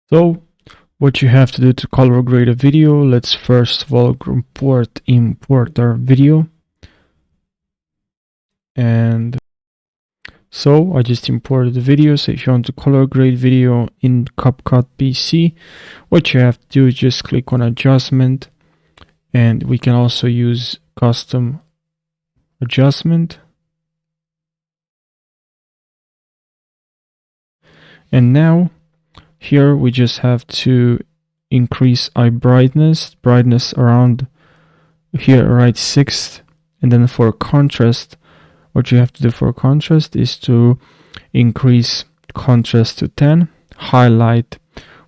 So what you have to do to color grade a video, let's first of all import our video. And so I just imported the video. So if you want to color grade video in Capcut PC, what you have to do is just click on adjustment, and we can also use custom adjustment. And now here we just have to increase our brightness around here, right, 6. And then for contrast, what you have to do for contrast is to increase contrast to 10. Highlight,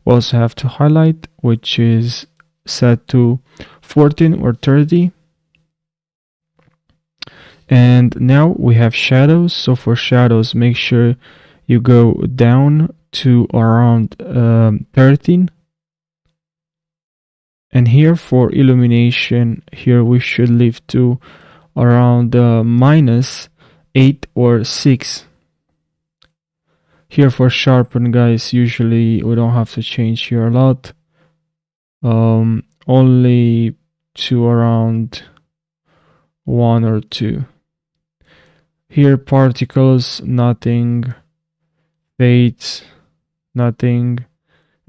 we also have to highlight, which is set to 14 or 30. And now we have shadows. So for shadows, make sure you go down to around 13. And here for illumination, here we should leave to around -8 or 6. Here for sharpen, guys, usually we don't have to change here a lot, only to around 1 or 2. Here particles, nothing. Fades, nothing.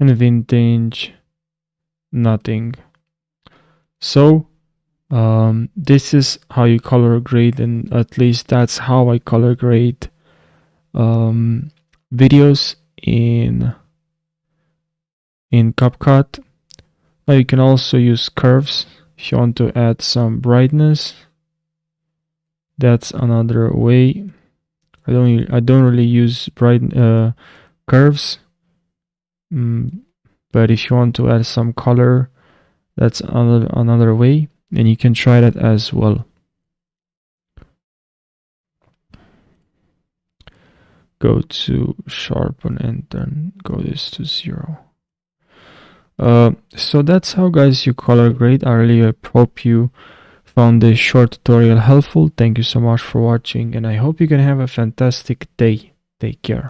And vintage, nothing. So this is how you color grade, and at least that's how I color grade videos in Capcut. Now you can also use curves if you want to add some brightness. That's another way. I don't really use curves, but if you want to add some color, that's another way, and you can try that as well. Go to sharpen and then go this to 0. So that's how, guys, you color grade. I really hope you found this short tutorial helpful. Thank you so much for watching, and I hope you can have a fantastic day. Take care.